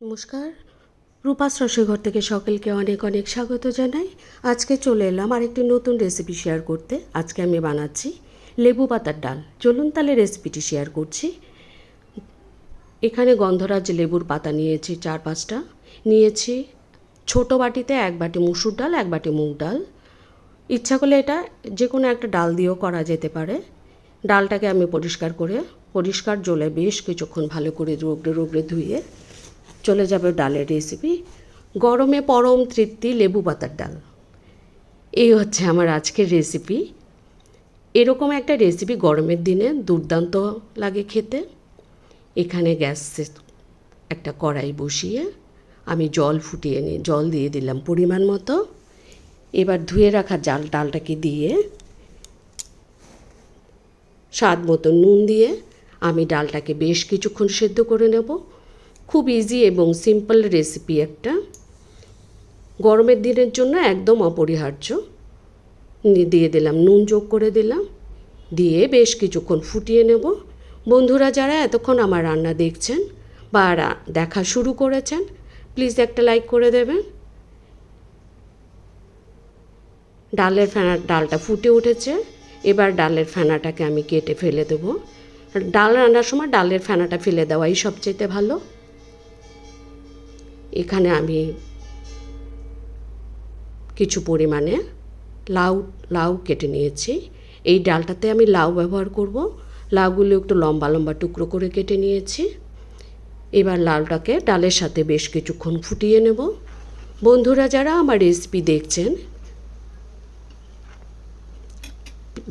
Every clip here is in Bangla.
নমস্কার, রূপাস রসোইঘর থেকে সকলকে অনেক অনেক স্বাগত জানাই। আজকে চলে এলাম আরেকটি নতুন রেসিপি শেয়ার করতে। আজকে আমি বানাচ্ছি লেবু পাতার ডাল। চলুন তাহলে রেসিপিটি শেয়ার করছি। এখানে গন্ধরাজ লেবুর পাতা নিয়েছি 4-5টা। নিয়েছি ছোটো বাটিতে 1 বাটি মুসুর ডাল, 1 বাটি মুগ ডাল। ইচ্ছা করলে এটা যে কোনো একটা ডাল দিয়েও করা যেতে পারে। ডালটাকে আমি পরিষ্কার জলে বেশ কিছুক্ষণ ভালো করে রগড়ে রগড়ে ধুয়ে চলে যাবে ডালের রেসিপি। গরমে পরম তৃপ্তি লেবু পাতার ডাল, এই হচ্ছে আমার আজকের রেসিপি। এরকম একটা রেসিপি গরমের দিনে দুর্দান্ত লাগে খেতে। এখানে গ্যাসে একটা কড়াই বসিয়ে আমি জল দিয়ে দিলাম পরিমাণ মতো। এবার ধুয়ে রাখা ডালটাকে দিয়ে স্বাদ মতো নুন দিয়ে আমি ডালটাকে বেশ কিছুক্ষণ সেদ্ধ করে নেব। খুব ইজি এবং সিম্পল রেসিপি একটা, গরমের দিনের জন্য একদম অপরিহার্য। দিয়ে দিলাম নুন, যোগ করে দিলাম, দিয়ে বেশ কিছুক্ষণ ফুটিয়ে নেব। বন্ধুরা যারা এতক্ষণ আমার রান্না দেখছেন বা দেখা শুরু করেছেন, প্লিজ একটা লাইক করে দেবেন। ডালটা ফুটে উঠেছে। এবার ডালের ফেনাটাকে আমি কেটে ফেলে দেবো। ডাল রান্নার সময় ডালের ফেনাটা ফেলে দেওয়াই সবচেয়ে ভালো। এখানে আমি কিছু পরিমাণে লাউ কেটে নিয়েছি। এই ডালটাতে আমি লাউ ব্যবহার করব। লাউগুলো একটু লম্বা লম্বা টুকরো করে কেটে নিয়েছি। এবার লাউটাকে ডালের সাথে বেশ কিছুক্ষণ ফুটিয়ে নেব। বন্ধুরা যারা আমার রেসিপি দেখছেন,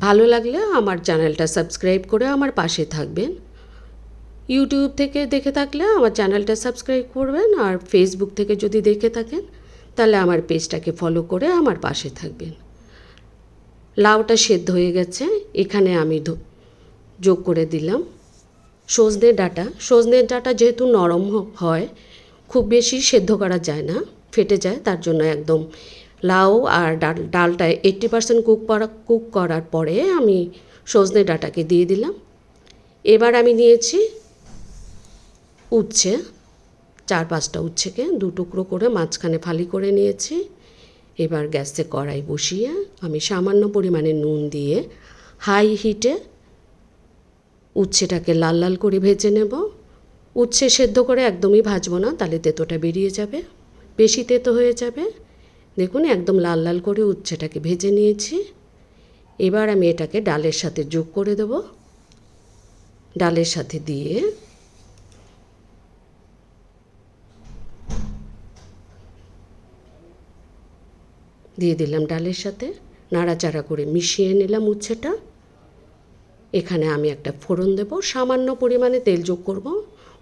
ভালো লাগলে আমার চ্যানেলটা সাবস্ক্রাইব করে আমার পাশে থাকবেন। ইউটিউব থেকে দেখে থাকলে আমার চ্যানেলটা সাবস্ক্রাইব করবেন, আর ফেসবুক থেকে যদি দেখে থাকেন তাহলে আমার পেজটাকে ফলো করে আমার পাশে থাকবেন। লাউটা সেদ্ধ হয়ে গেছে। এখানে আমি যোগ করে দিলাম সজনে ডাঁটা যেহেতু নরম হয়, খুব বেশি সেদ্ধ করা যায় না, ফেটে যায়। তার জন্য একদম লাউ আর ডালটা 80% কুক করার পরে আমি সজনে ডাঁটাকে দিয়ে দিলাম। এবার আমি নিয়েছি উচ্ছে, 4-5টা উচ্ছেকে 2 টুকরো করে মাঝখানে ফালি করে নিয়েছি। এবার গ্যাসে কড়াই বসিয়ে আমি সামান্য পরিমাণে নুন দিয়ে হাই হিটে উচ্ছেটাকে লাল লাল করে ভেজে নেব। উচ্ছে সেদ্ধ করে একদমই ভাজবো না, তাহলে তেঁতোটা বেরিয়ে যাবে, বেশি তেঁতো হয়ে যাবে। দেখুন একদম লাল লাল করে উচ্ছেটাকে ভেজে নিয়েছি। এবার আমি এটাকে ডালের সাথে যোগ করে দেব। ডালের সাথে দিয়ে দিলাম ডালের সাথে, নাড়াচাড়া করে মিশিয়ে নিলাম উচ্ছেটা। এখানে আমি একটা ফোড়ন দেব, সামান্য পরিমাণে তেল যোগ করব।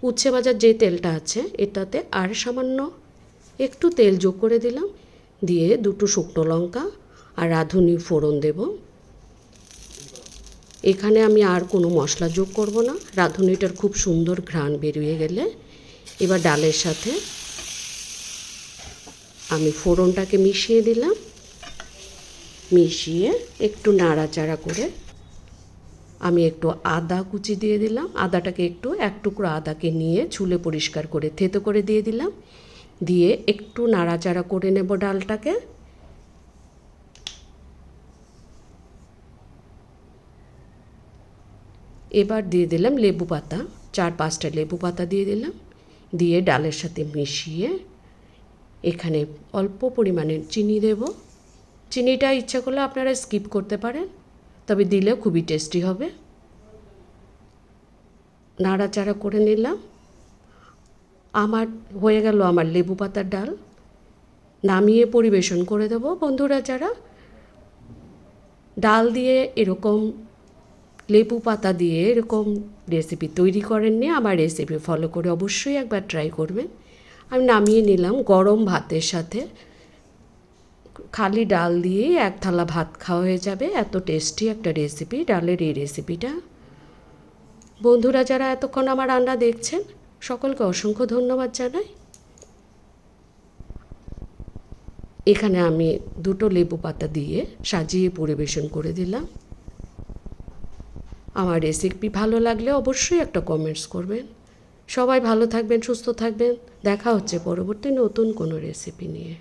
উচ্ছে ভাজার যে তেলটা আছে এটাতে আর সামান্য একটু তেল যোগ করে দিলাম, দিয়ে 2টো শুকনো লঙ্কা আর রাঁধুনি ফোড়ন দেব। এখানে আমি আর কোনো মশলা যোগ করব না, রাঁধুনিটার খুব সুন্দর ঘ্রাণ বেরিয়ে গেলে এবার ডালের সাথে আমি ফোড়নটাকে মিশিয়ে দিলাম। মিশিয়ে একটু নাড়াচাড়া করে আমি একটু আদা কুচি দিয়ে দিলাম। আদাটাকে এক টুকরো আদাকে নিয়ে ছুলে পরিষ্কার করে থেতো করে দিয়ে দিলাম। দিয়ে একটু নাড়াচাড়া করে নেব ডালটাকে। এবার দিয়ে দিলাম লেবু পাতা, 4-5টা লেবু পাতা দিয়ে দিলাম। দিয়ে ডালের সাথে মিশিয়ে এখানে অল্প পরিমাণে চিনি দেব। চিনিটা ইচ্ছা করলে আপনারা স্কিপ করতে পারেন, তবে দিলে খুবই টেস্টি হবে। নাড়াচাড়া করে নিলাম। আমার হয়ে গেল আমার লেবু পাতার ডাল। নামিয়ে পরিবেশন করে দেব। বন্ধুরা যারা ডাল দিয়ে এরকম লেবু পাতা দিয়ে এরকম রেসিপি তৈরি করেননি, আমার রেসিপি ফলো করে অবশ্যই একবার ট্রাই করবেন। আমি নামিয়ে নিলাম। গরম ভাতের সাথে খালি ডাল দিয়ে 1 থালা ভাত খাওয়া হয়ে যাবে। এত টেস্টি একটা রেসিপি ডালের এই রেসিপিটা। বন্ধুরা যারা এতক্ষণ আমার রান্না দেখছেন, সকলকে অসংখ্য ধন্যবাদ জানাই। এখানে আমি 2টো লেবু পাতা দিয়ে সাজিয়ে পরিবেশন করে দিলাম। আমার রেসিপি ভালো লাগলে অবশ্যই একটা কমেন্টস করবেন। সবাই ভালো থাকবেন, সুস্থ থাকবেন। দেখা হচ্ছে পরবর্তী নতুন কোনো রেসিপি নিয়ে।